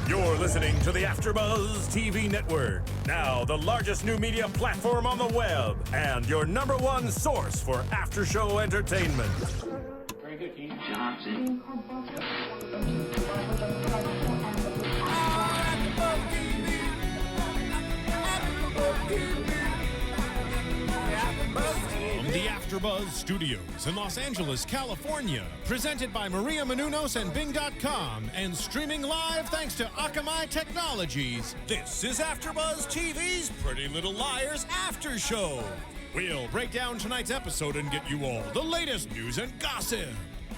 You're listening to the AfterBuzz TV network, now the largest new media platform on the web, and your #1 source for after-show entertainment. Very good, Keith. Johnson. From the AfterBuzz Studios in Los Angeles, California, presented by Maria Menounos and Bing.com, and streaming live thanks to Akamai Technologies, this is AfterBuzz TV's Pretty Little Liars After Show. We'll break down tonight's episode and get you all the latest news and gossip.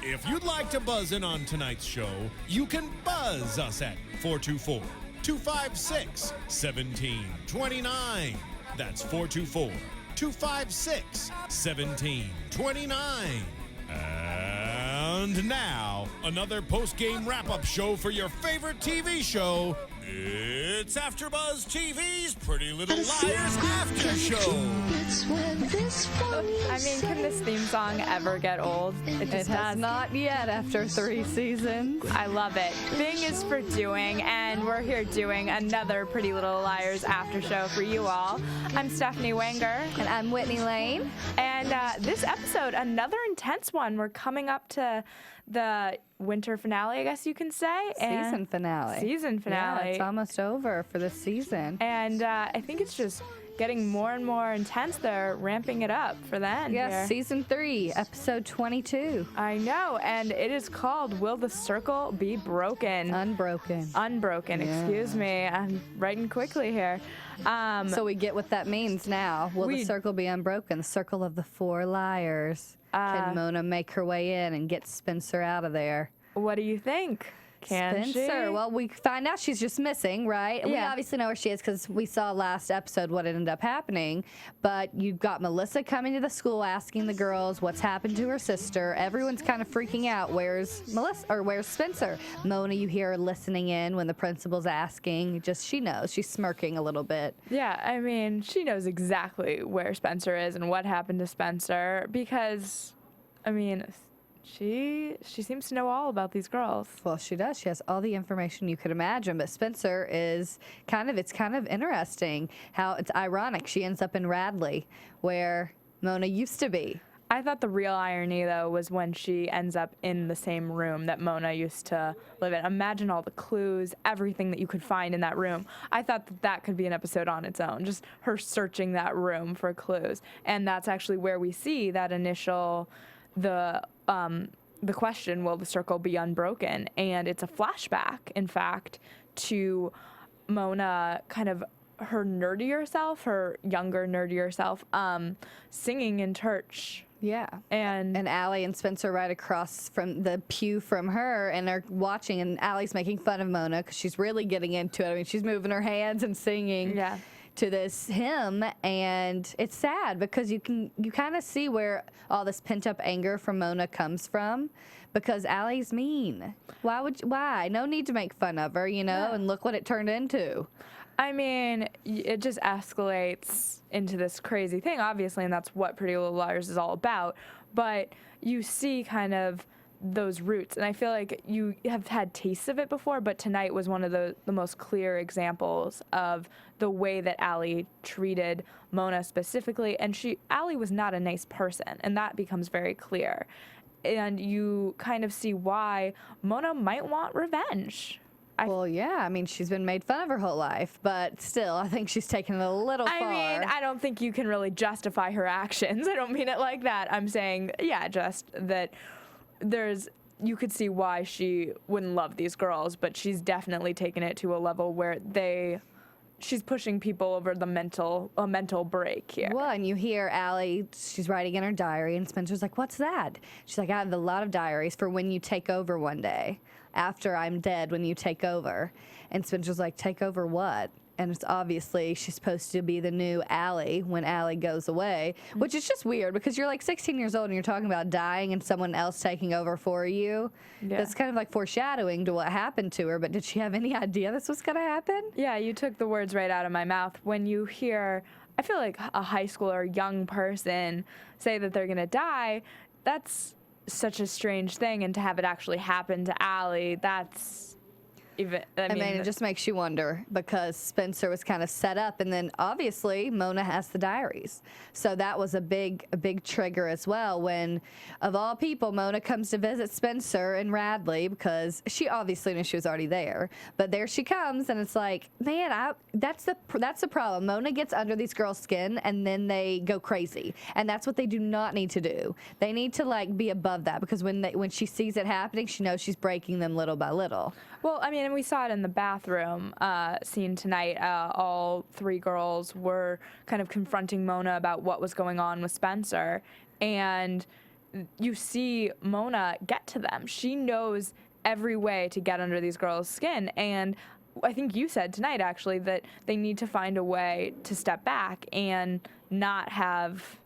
If you'd like to buzz in on tonight's show, you can buzz us at 424-256-1729. That's 424-256-1729. And now, another post-game wrap-up show for your favorite TV show. It's AfterBuzz TV's Pretty Little Liars After Show. I mean, can this theme song ever get old? It just has not yet after 3 seasons. I love it. Bing is for doing, and we're here doing another Pretty Little Liars After Show for you all. I'm Stephanie Wenger. And I'm Whitney Lane. And this episode, another intense one. We're coming up to the winter finale, I guess you can say. Season finale. Yeah, it's almost over for this season. And I think it's just getting more and more intense. They're ramping it up for the end. Yes, here. Season 3, episode 22. I know, and it is called Will the Circle Be Broken? Unbroken. Unbroken, Yeah. excuse me. I'm writing quickly here. So we get what that means now. Will the circle be unbroken? The circle of the 4 liars. Can Mona make her way in and get Spencer out of there? What do you think? Can Spencer, she? well, we find out she's just missing, right? And we Yeah. obviously know where she is because we saw last episode what ended up happening. But you've got Melissa coming to the school asking the girls what's happened to her sister. Everyone's kind of freaking out. Where's Melissa or where's Spencer? Mona, you hear her listening in when the principal's asking. She knows. She's smirking a little bit. Yeah, I mean, she knows exactly where Spencer is and what happened to Spencer because, I mean, she seems to know all about these girls. Well, she does. She has all the information you could imagine. But Spencer is it's kind of interesting how it's ironic. She ends up in Radley, where Mona used to be. I thought the real irony, though, was when she ends up in the same room that Mona used to live in. Imagine all the clues, everything that you could find in that room. I thought that could be an episode on its own, just her searching that room for clues. And that's actually where we see that initial, the question, will the circle be unbroken? And it's a flashback, in fact, to Mona kind of her nerdier self, her younger, nerdier self, singing in church. Yeah. And Allie and Spencer right across from the pew from her and are watching, and Allie's making fun of Mona because she's really getting into it. I mean, she's moving her hands and singing to this hymn, and it's sad because you kind of see where all this pent-up anger from Mona comes from because Allie's mean. Why? No need to make fun of her, and look what it turned into. I mean, it just escalates into this crazy thing, obviously, and that's what Pretty Little Liars is all about. But you see kind of those roots, and I feel like you have had tastes of it before, but tonight was one of the most clear examples of the way that Allie treated Mona specifically. And Allie was not a nice person, and that becomes very clear. And you kind of see why Mona might want revenge. Well, yeah, I mean, she's been made fun of her whole life, but still, I think she's taken it a little far. I mean, I don't think you can really justify her actions. I don't mean it like that. I'm saying, just that you could see why she wouldn't love these girls, but she's definitely taken it to a level where she's pushing people over a mental break here. Well, and you hear Allie, she's writing in her diary, and Spencer's like, what's that? She's like, I have a lot of diaries for when you take over one day. After I'm dead, when you take over. And Spencer's like, take over what? And it's obviously she's supposed to be the new Allie when Allie goes away, which is just weird because you're like 16 years old and you're talking about dying and someone else taking over for you. Yeah. That's kind of like foreshadowing to what happened to her, but did she have any idea this was going to happen? Yeah, you took the words right out of my mouth. When you hear, I feel like a high school or young person say that they're going to die, that's such a strange thing, and to have it actually happen to Allie, that's even. I mean, it just makes you wonder because Spencer was kind of set up, and then obviously Mona has the diaries, so that was a big trigger as well. When, of all people, Mona comes to visit Spencer and Radley because she obviously knew she was already there, but there she comes, and it's like, man, that's the problem. Mona gets under these girls' skin, and then they go crazy, and that's what they do not need to do. They need to like be above that because when she sees it happening, she knows she's breaking them little by little. Well, I mean, and we saw it in the bathroom scene tonight. All three girls were kind of confronting Mona about what was going on with Spencer, and you see Mona get to them. She knows every way to get under these girls' skin, and I think you said tonight, actually, that they need to find a way to step back and not have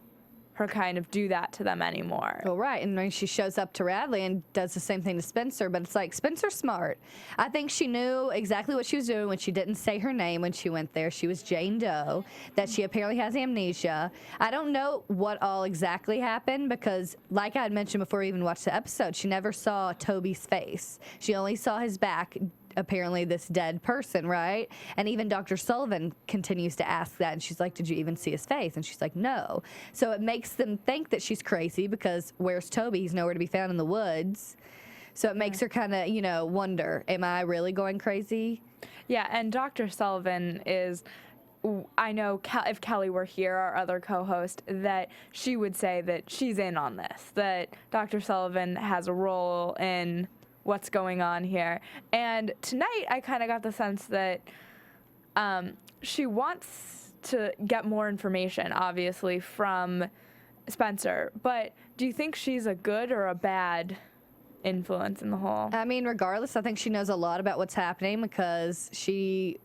her kind of do that to them anymore. Well, right, and then she shows up to Radley and does the same thing to Spencer, but it's like, Spencer's smart. I think she knew exactly what she was doing when she didn't say her name when she went there. She was Jane Doe, that she apparently has amnesia. I don't know what all exactly happened because, like I had mentioned before we even watched the episode, she never saw Toby's face. She only saw his back, apparently this dead person, right? And even Dr. Sullivan continues to ask that, and she's like, did you even see his face? And she's like, no. So it makes them think that she's crazy because where's Toby? He's nowhere to be found in the woods. So it makes her kind of, wonder, am I really going crazy? Yeah, and Dr. Sullivan is, I know if Kelly were here, our other co-host, that she would say that she's in on this, that Dr. Sullivan has a role in what's going on here. And tonight I kind of got the sense that she wants to get more information, obviously, from Spencer. But do you think she's a good or a bad influence in the whole? I mean, regardless, I think she knows a lot about what's happening because she's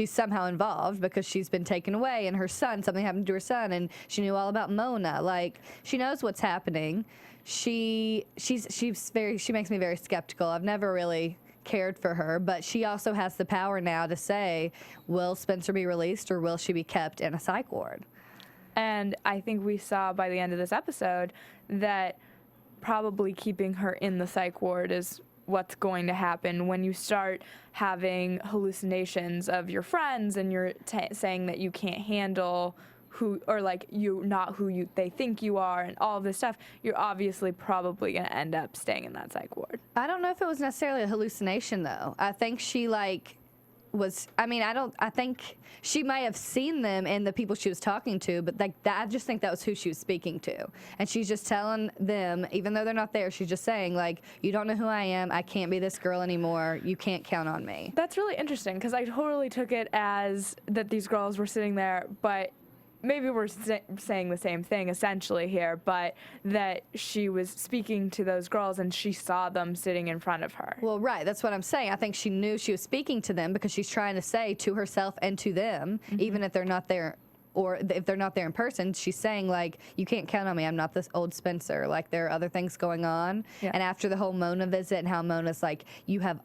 somehow involved because she's been taken away and something happened to her son, and she knew all about Mona. Like, she knows what's happening. She makes me very skeptical. I've never really cared for her, but she also has the power now to say, will Spencer be released or will she be kept in a psych ward? And I think we saw by the end of this episode that probably keeping her in the psych ward is what's going to happen when you start having hallucinations of your friends and you're saying that you can't handle who, or like you not who they think you are and all of this stuff. You're obviously probably going to end up staying in that psych ward. I don't know if it was necessarily a hallucination though. I think she I think she may have seen them and the people she was talking to, but I just think that was who she was speaking to. And she's just telling them, even though they're not there, she's just saying, like, you don't know who I am. I can't be this girl anymore. You can't count on me. That's really interesting because I totally took it as that these girls were sitting there, but maybe we're saying the same thing essentially here, but that she was speaking to those girls and she saw them sitting in front of her. Well, right. That's what I'm saying. I think she knew she was speaking to them because she's trying to say to herself and to them, even if they're not there, or if they're not there in person, she's saying, like, you can't count on me. I'm not this old Spencer. Like, there are other things going on. Yeah. And after the whole Mona visit and how Mona's like,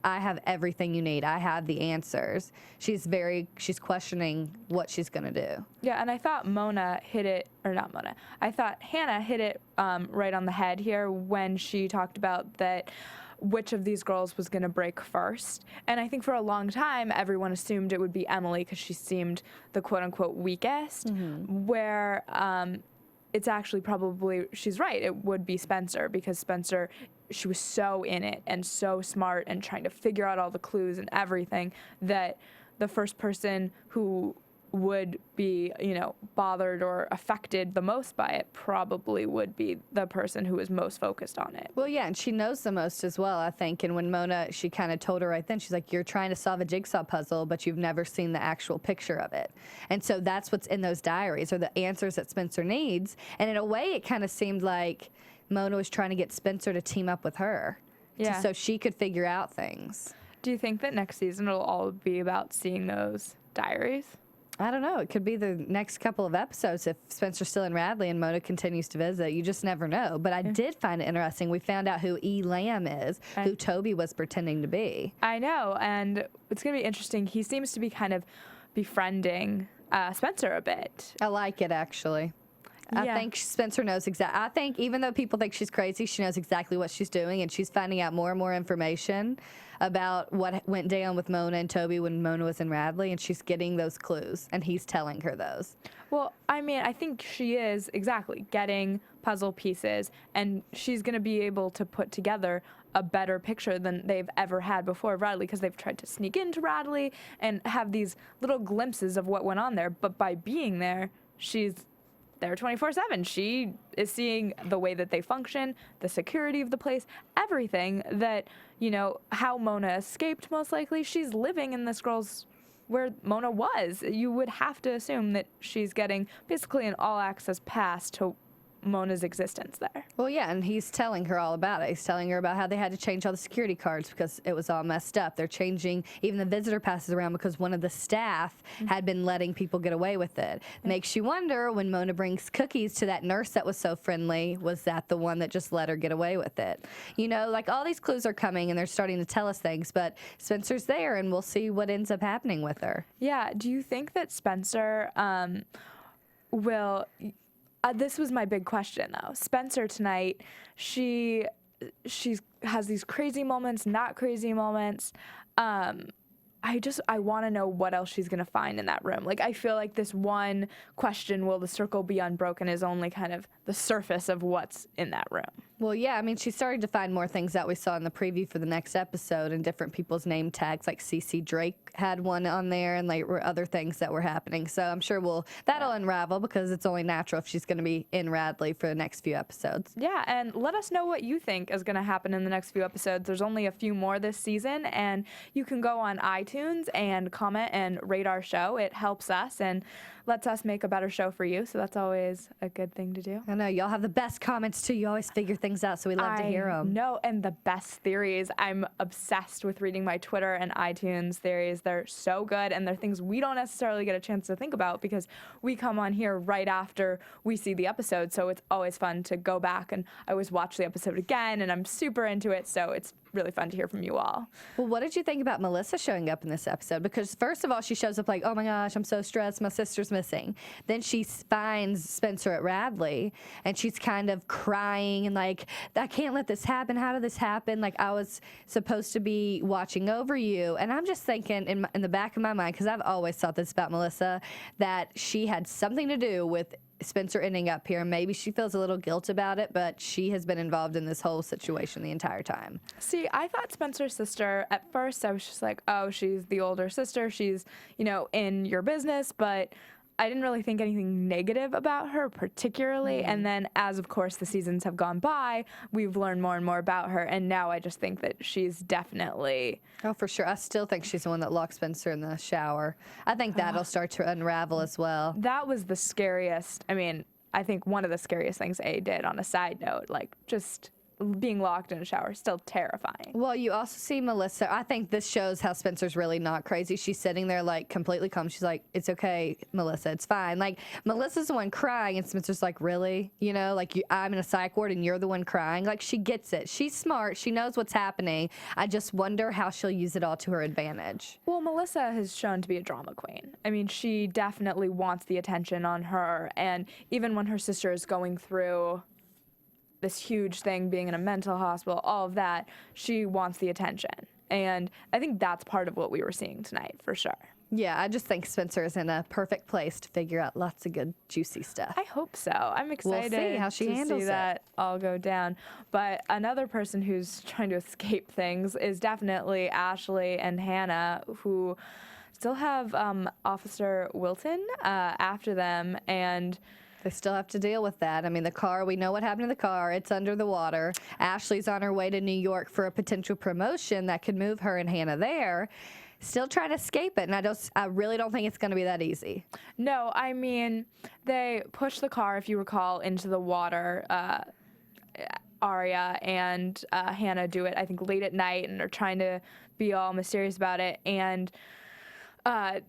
I have everything you need. I have the answers. She's questioning what she's going to do. Yeah, and I thought I thought Hanna hit it right on the head here when she talked about that which of these girls was going to break first. And I think for a long time, everyone assumed it would be Emily because she seemed the quote-unquote weakest, where it's actually probably, she's right, it would be Spencer because Spencer, she was so in it and so smart and trying to figure out all the clues and everything that the first person who would be, bothered or affected the most by it probably would be the person who is most focused on it. Well, yeah, and she knows the most as well, I think. And when Mona, she kind of told her right then, she's like, you're trying to solve a jigsaw puzzle, but you've never seen the actual picture of it. And so that's what's in those diaries, or the answers that Spencer needs. And in a way, it kind of seemed like Mona was trying to get Spencer to team up with her, so she could figure out things. Do you think that next season it'll all be about seeing those diaries? I don't know. It could be the next couple of episodes if Spencer's still in Radley and Mona continues to visit. You just never know. But I did find it interesting. We found out who E. Lamb is, who Toby was pretending to be. I know, and it's going to be interesting. He seems to be kind of befriending Spencer a bit. I like it, actually. I think Spencer knows I think even though people think she's crazy, she knows exactly what she's doing, and she's finding out more and more information about what went down with Mona and Toby when Mona was in Radley, and she's getting those clues, and he's telling her those. Well, I mean, I think she is exactly getting puzzle pieces, and she's going to be able to put together a better picture than they've ever had before of Radley, because they've tried to sneak into Radley and have these little glimpses of what went on there. But by being there, she's there 24/7. She is seeing the way that they function, the security of the place, everything that, you know, how Mona escaped most likely. She's living in this girl's where Mona was. You would have to assume that she's getting basically an all-access pass to Mona's existence there. Well, yeah, and he's telling her all about it. He's telling her about how they had to change all the security cards because it was all messed up. They're changing even the visitor passes around because one of the staff had been letting people get away with it. Makes you wonder, when Mona brings cookies to that nurse that was so friendly, was that the one that just let her get away with it? You know, like, all these clues are coming and they're starting to tell us things, but Spencer's there and we'll see what ends up happening with her. Yeah, do you think that Spencer will... this was my big question, though. Spencer tonight, she has these crazy moments, not crazy moments. I want to know what else she's going to find in that room. Like, I feel like this one question, will the circle be unbroken, is only kind of the surface of what's in that room. Well, yeah, I mean, she started to find more things that we saw in the preview for the next episode, and different people's name tags, like CC Drake had one on there, and like other things that were happening. So I'm sure that'll unravel, because it's only natural if she's going to be in Radley for the next few episodes. Yeah, and let us know what you think is going to happen in the next few episodes. There's only a few more this season, and you can go on iTunes and comment and rate our show. It helps us and lets us make a better show for you, so that's always a good thing to do. I know, y'all have the best comments, too. You always figure things out, so we love to hear them. No, and the best theories. I'm obsessed with reading my Twitter and iTunes theories. They're so good, and they're things we don't necessarily get a chance to think about because we come on here right after we see the episode, so it's always fun to go back, and I always watch the episode again, and I'm super into it, so it's really fun to hear from you all. Well, what did you think about Melissa showing up in this episode? Because first of all, she shows up like, oh my gosh, I'm so stressed, my sister's missing. Then she finds Spencer at Radley, and she's kind of crying and like, I can't let this happen. How did this happen? Like, I was supposed to be watching over you. And I'm just thinking in the back of my mind, because I've always thought this about Melissa, that she had something to do with Spencer ending up here. Maybe she feels a little guilt about it, but she has been involved in this whole situation the entire time. See, I thought Spencer's sister, at first I was just like, oh, she's the older sister, she's, you know, in your business, but I didn't really think anything negative about her particularly. And then as, of course, the seasons have gone by, we've learned more and more about her. And now I just think that she's definitely... Oh, for sure. I still think she's the one that locked Spencer in the shower. I think that'll start to unravel as well. That was the scariest. I mean, I think one of the scariest things A did, on a side note, like, just being locked in a shower, still terrifying. Well, you also see Melissa. I think this shows how Spencer's really not crazy. She's sitting there like completely calm. She's like, it's okay, Melissa, it's fine. Like, Melissa's the one crying, and Spencer's like, really? You know, like, I'm in a psych ward and you're the one crying. Like, she gets it. She's smart. She knows what's happening. I just wonder how she'll use it all to her advantage. Well, Melissa has shown to be a drama queen. I mean, she definitely wants the attention on her, and even when her sister is going through this huge thing, being in a mental hospital, all of that, she wants the attention. And I think that's part of what we were seeing tonight, for sure. Yeah, I just think Spencer is in a perfect place to figure out lots of good, juicy stuff. I hope so. I'm excited We'll see how she handles see that all go down. But another person who's trying to escape things is definitely Ashley and Hanna, who still have Officer Wilden after them, and they still have to deal with that. I mean, the car, we know what happened to the car. It's under the water. Ashley's on her way to New York for a potential promotion that could move her and Hanna there. Still trying to escape it, and I really don't think it's going to be that easy. No, I mean, they push the car, if you recall, into the water. Aria and Hanna do it, I think, late at night, and are trying to be all mysterious about it. And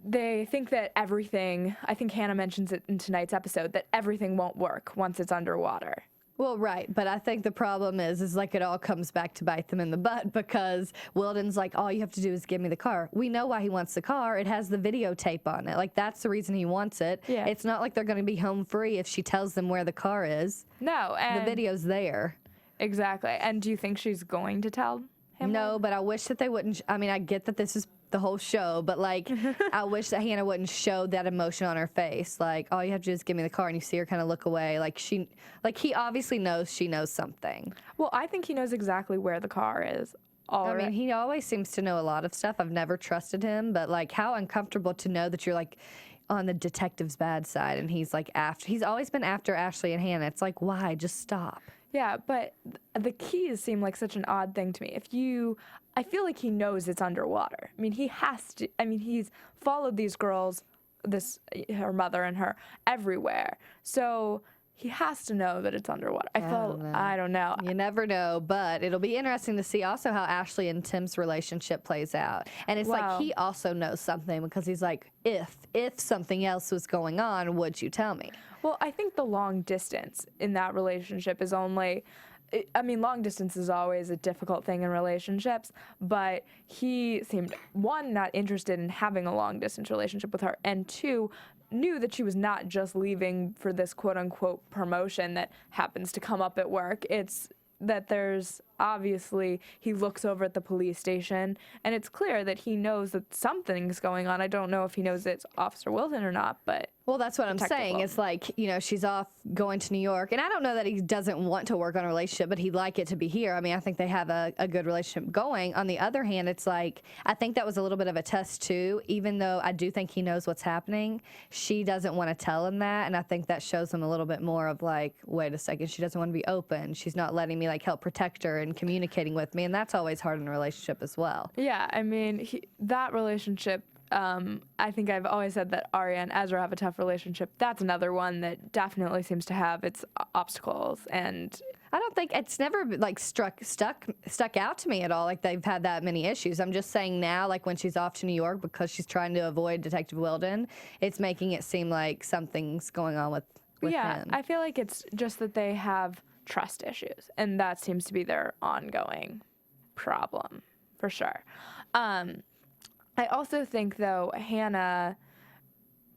they think that everything, I think Hanna mentions it in tonight's episode, that everything won't work once it's underwater. Well, right, but I think the problem is like it all comes back to bite them in the butt, because Wilden's like, all you have to do is give me the car. We know why he wants the car. It has the videotape on it. Like, that's the reason he wants it. Yeah. It's not like they're going to be home free if she tells them where the car is. No, and the video's there. Exactly. And do you think she's going to tell No, but I wish that they wouldn't. I mean, I get that this is the whole show, but like, I wish that Hanna wouldn't show that emotion on her face. Like, all you have to do is give me the car, and you see her kind of look away. Like he obviously knows she knows something. Well, I think he knows exactly where the car is. I mean, he always seems to know a lot of stuff. I've never trusted him, but like, how uncomfortable to know that you're like on the detective's bad side, and he's like he's always been after Ashley and Hanna. It's like, why? Just stop. Yeah, but the keys seem like such an odd thing to me. I feel like he knows it's underwater. I mean, he has to. I mean, he's followed these girls, her mother and her, everywhere. So he has to know that it's underwater. I don't know. You never know, but it'll be interesting to see also how Ashley and Tim's relationship plays out. And it's like he also knows something, because he's like, if something else was going on, would you tell me? Well, I think the long distance in that relationship is only, I mean, long distance is always a difficult thing in relationships, but he seemed, one, not interested in having a long distance relationship with her, and two, knew that she was not just leaving for this quote unquote promotion that happens to come up at work. It's that there's obviously, he looks over at the police station, and it's clear that he knows that something's going on. I don't know if he knows it's Officer Wilden or not, but... Well, that's what I'm saying. Wilden. It's like, you know, she's off going to New York, and I don't know that he doesn't want to work on a relationship, but he'd like it to be here. I mean, I think they have a good relationship going. On the other hand, it's like, I think that was a little bit of a test, too, even though I do think he knows what's happening. She doesn't want to tell him that, and I think that shows him a little bit more of like, wait a second, she doesn't want to be open. She's not letting me like help protect her and communicating with me, and that's always hard in a relationship as well. Yeah, I mean, that relationship, I think I've always said that Aria and Ezra have a tough relationship. That's another one that definitely seems to have its obstacles, and I don't think it's never like stuck out to me at all. Like they've had that many issues. I'm just saying now, like when she's off to New York because she's trying to avoid Detective Wilden, it's making it seem like something's going on with him. I feel like it's just that they have trust issues, and that seems to be their ongoing problem for sure. I also think, though, Hanna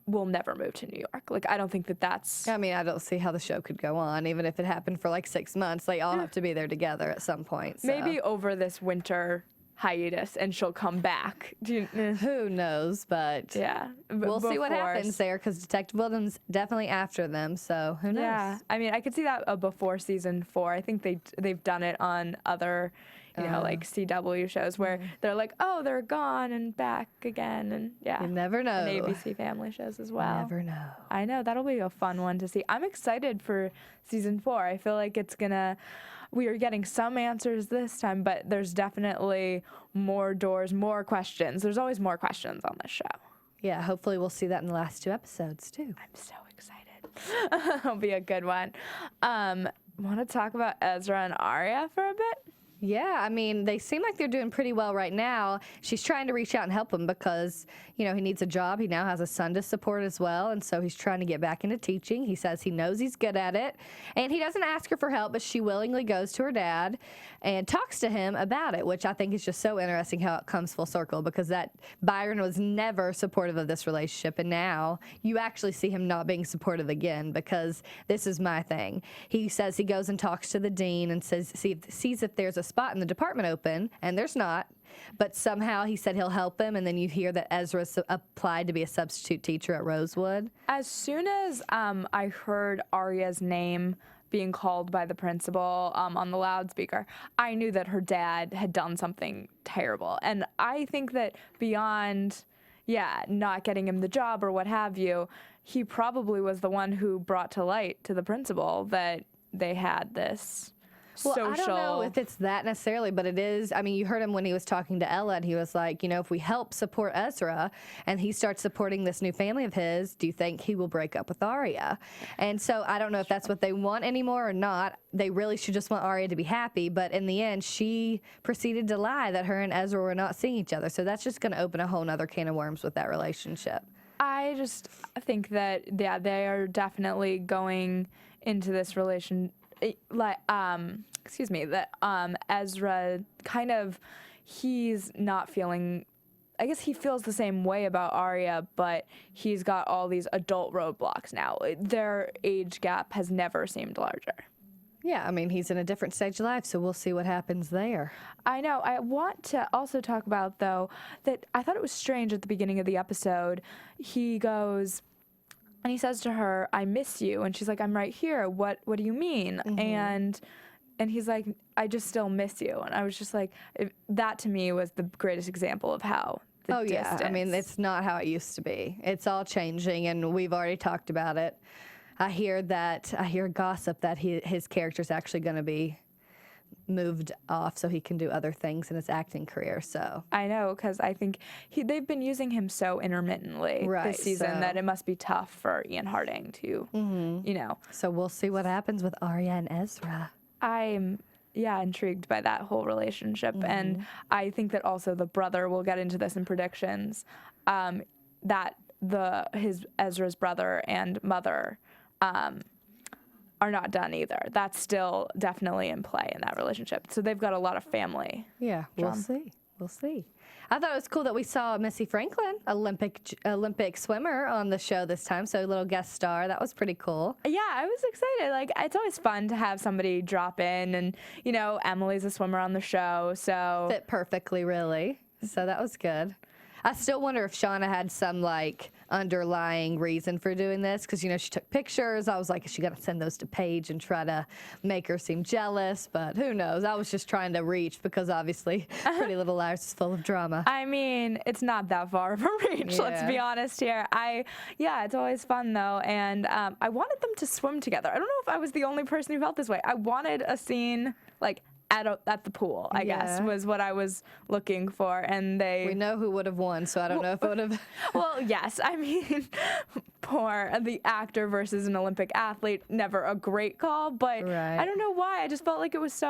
will never move to New York. Like, I don't think that's... I mean, I don't see how the show could go on, even if it happened for like 6 months. They all have to be there together at some point. So. Maybe over this winter hiatus, and she'll come back. Who knows, but yeah, we'll see what happens there, because Detective Wilden's definitely after them, so who knows? Yeah, I mean, I could see that before season 4. I think they've done it on other... you know, like CW shows where they're like, oh, they're gone and back again, and yeah. You never know. And ABC Family shows as well. You never know. I know, that'll be a fun one to see. I'm excited for season 4. I feel like we are getting some answers this time, but there's definitely more doors, more questions. There's always more questions on this show. Yeah, hopefully we'll see that in the last 2 episodes too. I'm so excited. It'll be a good one. Want to talk about Ezra and Aria for a bit? Yeah, I mean, they seem like they're doing pretty well right now. She's trying to reach out and help him because, you know, he needs a job. He now has a son to support as well, and so he's trying to get back into teaching. He says he knows he's good at it, and he doesn't ask her for help, but she willingly goes to her dad and talks to him about it, which I think is just so interesting how it comes full circle, because that Byron was never supportive of this relationship, and now you actually see him not being supportive again, because this is my thing. He says he goes and talks to the dean and sees if there's a spot in the department open, and there's not, but somehow he said he'll help him, and then you hear that Ezra applied to be a substitute teacher at Rosewood. As soon as I heard Aria's name being called by the principal on the loudspeaker, I knew that her dad had done something terrible, and I think that beyond not getting him the job or what have you, he probably was the one who brought to light to the principal that they had this social... I don't know if it's that necessarily, but it is. I mean, you heard him when he was talking to Ella, and he was like, you know, if we help support Ezra and he starts supporting this new family of his, do you think he will break up with Aria? And so I don't know if that's what they want anymore or not. They really should just want Aria to be happy, but in the end, she proceeded to lie that her and Ezra were not seeing each other. So that's just going to open a whole nother can of worms with that relationship. I just think that, yeah, they are definitely going into this relation... Ezra kind of, he's not feeling, I guess he feels the same way about Aria, but he's got all these adult roadblocks now. Their age gap has never seemed larger. Yeah, I mean, he's in a different stage of life, so we'll see what happens there. I know. I want to also talk about, though, that I thought it was strange at the beginning of the episode. He goes and he says to her, "I miss you," and she's like, "I'm right here. What do you mean?" And he's like, "I just still miss you." And I was just like, that to me was the greatest example of how the distance. Yeah. I mean, it's not how it used to be. It's all changing, and we've already talked about it. I hear gossip that his character's actually going to be moved off so he can do other things in his acting career. So I know, because I think they've been using him so intermittently this season that it must be tough for Ian Harding to, So we'll see what happens with Aria and Ezra. I'm intrigued by that whole relationship, and I think that also the brother, we'll get into this in predictions, that Ezra's brother and mother are not done either. That's still definitely in play in that relationship. So they've got a lot of family. Yeah, we'll see. I thought it was cool that we saw Missy Franklin, Olympic swimmer, on the show this time. So a little guest star. That was pretty cool. Yeah, I was excited. Like, it's always fun to have somebody drop in, and Emily's a swimmer on the show, so fit perfectly, really. So that was good. I still wonder if Shana had some underlying reason for doing this, because she took pictures. I was like, is she gonna send those to Paige and try to make her seem jealous? But who knows? I was just trying to reach, because obviously Pretty Little Liars is full of drama. I mean, it's not that far of a reach. Let's be honest here. It's always fun though, and I wanted them to swim together. I don't know if I was the only person who felt this way. I wanted a scene at the pool, I guess, was what I was looking for, and we know who would have won, so I don't know if it would have. Well, yes, I mean, the actor versus an Olympic athlete, never a great call, but I don't know why. I just felt like it was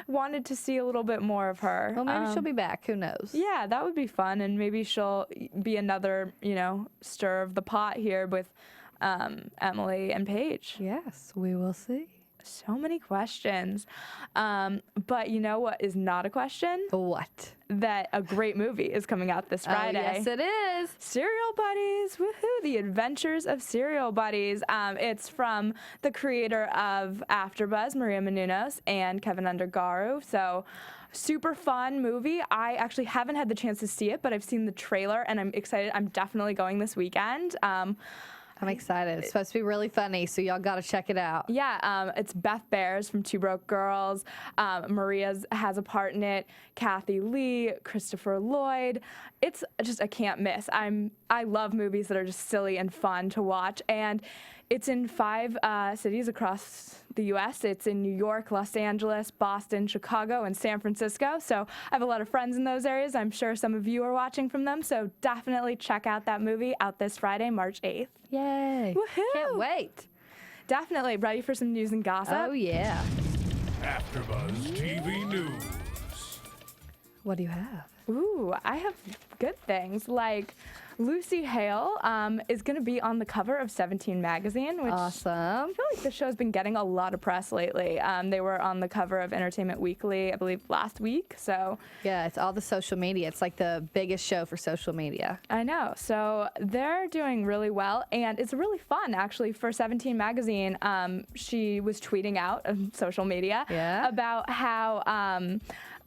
wanted to see a little bit more of her. Well, maybe she'll be back. Who knows? Yeah, that would be fun, and maybe she'll be another, stir of the pot here with Emily and Paige. Yes, we will see. So many questions. But you know what is not a question? What? That a great movie is coming out this Friday. Yes, it is. Serial Buddies. Woohoo. The Adventures of Serial Buddies. It's from the creator of AfterBuzz, Maria Menounos, and Kevin Undergaro. So super fun movie. I actually haven't had the chance to see it, but I've seen the trailer, and I'm excited. I'm definitely going this weekend. I'm excited. It's supposed to be really funny, so y'all got to check it out. Yeah, it's Beth Bears from Two Broke Girls. Maria has a part in it. Kathy Lee, Christopher Lloyd. It's just a can't miss. I love movies that are just silly and fun to watch, and it's in 5 cities across the U.S. It's in New York, Los Angeles, Boston, Chicago, and San Francisco. So I have a lot of friends in those areas. I'm sure some of you are watching from them. So definitely check out that movie out this Friday, March 8th. Yay. Woohoo. Can't wait. Definitely. Ready for some news and gossip? Oh, yeah. AfterBuzz TV News. What do you have? Ooh, I have good things. Like, Lucy Hale is going to be on the cover of 17 magazine, which awesome. I feel like the show's been getting a lot of press lately. They were on the cover of Entertainment Weekly, I believe, last week. So yeah, it's all the social media. It's like the biggest show for social media. I know. So they're doing really well, and it's really fun, actually, for 17 magazine. She was tweeting out on social media about how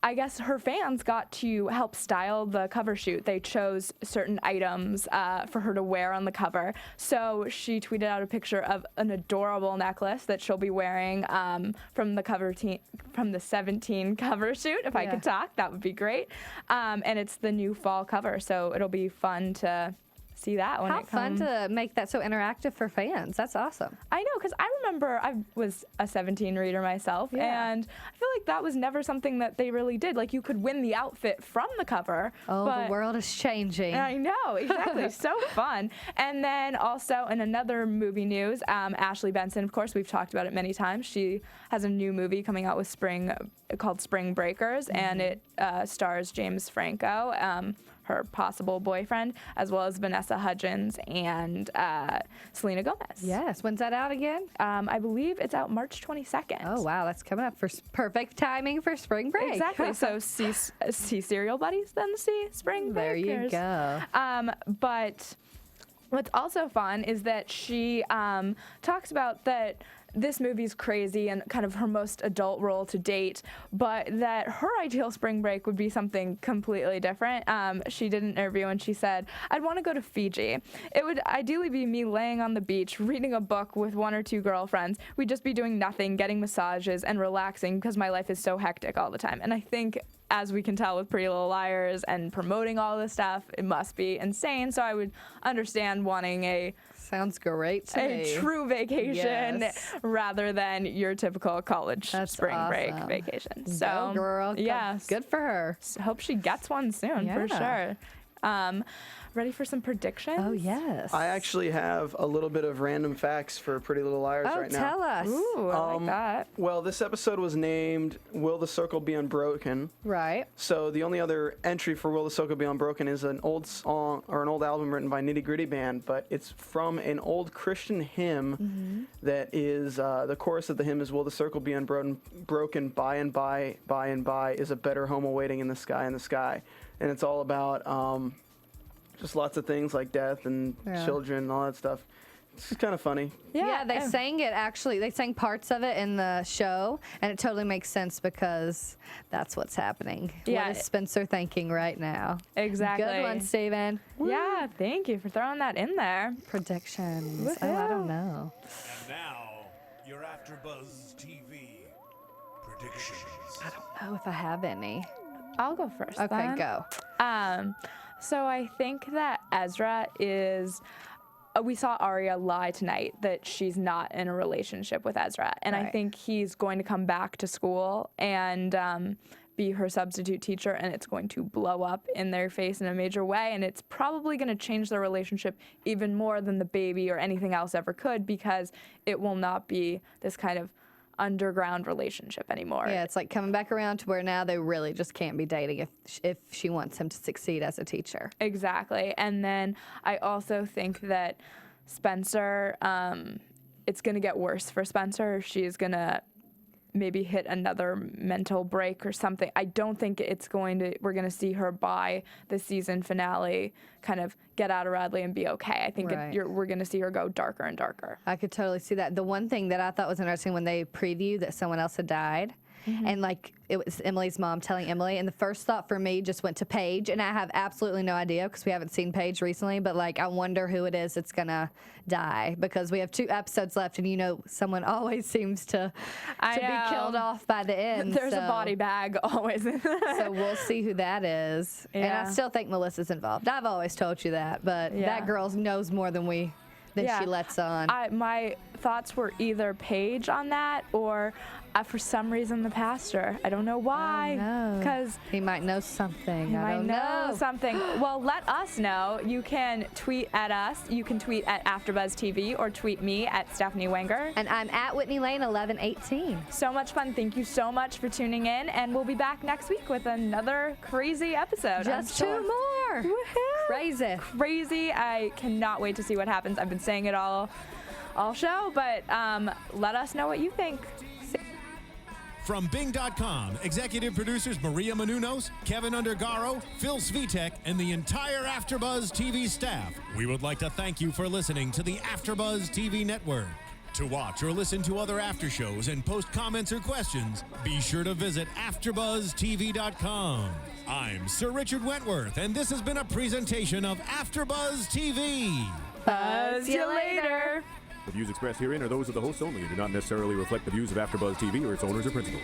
I guess her fans got to help style the cover shoot. They chose certain items for her to wear on the cover. So she tweeted out a picture of an adorable necklace that she'll be wearing from the 17 cover shoot. If I could talk, that would be great. And it's the new fall cover, so it'll be fun to see that when it comes. How fun to make that so interactive for fans. That's awesome. I know, because I remember I was a 17 reader myself, and I feel like that was never something that they really did. Like, you could win the outfit from the cover. Oh, the world is changing. I know, exactly. So fun. And then also in another movie news, Ashley Benson, of course, we've talked about it many times. She has a new movie coming out with Spring called Spring Breakers, and it stars James Franco, her possible boyfriend, as well as Vanessa Hudgens and Selena Gomez. Yes. When's that out again? I believe it's out March 22nd. Oh, wow. That's coming up for perfect timing for spring break. Exactly. So see Serial Buddies, then see Spring Breakers. There you go. But what's also fun is that she talks about that this movie's crazy and kind of her most adult role to date, but that her ideal spring break would be something completely different. She did an interview and she said, "I'd want to go to Fiji. It would ideally be me laying on the beach, reading a book with 1 or 2 girlfriends. We'd just be doing nothing, getting massages and relaxing because my life is so hectic all the time." And I think, as we can tell with Pretty Little Liars and promoting all this stuff, it must be insane. So I would understand wanting a Sounds great to me. true vacation Yes. rather than your typical college That's spring break awesome. vacation. Go, So, girl. Go. yes. Good for her. Hope she gets one soon for Yeah. sure. Ready for some predictions? Oh, yes. I actually have a little bit of random facts for Pretty Little Liars Oh, right now. tell us. Ooh, I like that. Well, this episode was named Will the Circle Be Unbroken? Right. So the only other entry for Will the Circle Be Unbroken is an old song or an old album written by Nitty Gritty Band, but it's from an old Christian hymn that is, the chorus of the hymn is, "Will the circle be unbroken by and by is a better home awaiting in the sky, in the sky." And it's all about just lots of things like death and children and all that stuff. It's just kind of funny. Yeah, they sang it actually. They sang parts of it in the show, and it totally makes sense because that's what's happening. Yeah. What is Spencer thinking right now? Exactly. Good one, Steven. Yeah, thank you for throwing that in there. Predictions. Oh, I don't know. And now, your AfterBuzz TV predictions. Oh, if I have any. I'll go first. Okay, then. go. So I think that Ezra is. We saw Aria lie tonight that she's not in a relationship with Ezra, and I Right. think he's going to come back to school and be her substitute teacher, and it's going to blow up in their face in a major way, and it's probably going to change their relationship even more than the baby or anything else ever could, because it will not be this kind of underground relationship anymore. Yeah, it's like coming back around to where now they really just can't be dating if she wants him to succeed as a teacher. Exactly. And then I also think that Spencer, it's going to get worse for Spencer. She's going to maybe hit another mental break or something. I don't think we're going to see her by the season finale kind of get out of Radley and be okay. I think Right. we're going to see her go darker and darker. I could totally see that. The one thing that I thought was interesting when they previewed that someone else had died, and like it was Emily's mom telling Emily, and the first thought for me just went to Paige, and I have absolutely no idea because we haven't seen Paige recently, but like I wonder who it is that's gonna die because we have 2 episodes left, and you know someone always seems to I be know. killed off by the end. There's a so- body bag always. So we'll see who that is. And Yeah. I still think Melissa's involved. I've always told you that, but Yeah. that girl knows more than she lets on. My thoughts were either Paige on that or for some reason the pastor. I don't know why. Because he might know something. I don't know something. Well, let us know. You can tweet at us. You can tweet at AfterBuzz TV or tweet me at Stephanie Wenger. And I'm at Whitney Lane 1118. So much fun. Thank you so much for tuning in, and we'll be back next week with another crazy episode. Just I'm 2 sure. more. Woohoo! Crazy. Crazy. I cannot wait to see what happens. I've been saying it all show, but let us know what you think. From Bing.com, executive producers Maria Menounos, Kevin Undergaro, Phil Svitek, and the entire AfterBuzz TV staff, we would like to thank you for listening to the AfterBuzz TV network. To watch or listen to other after shows and post comments or questions, be sure to visit AfterBuzzTV.com. I'm Sir Richard Wentworth, and this has been a presentation of AfterBuzz TV. Buzz you later. The views expressed herein are those of the hosts only and do not necessarily reflect the views of AfterBuzz TV or its owners or principals.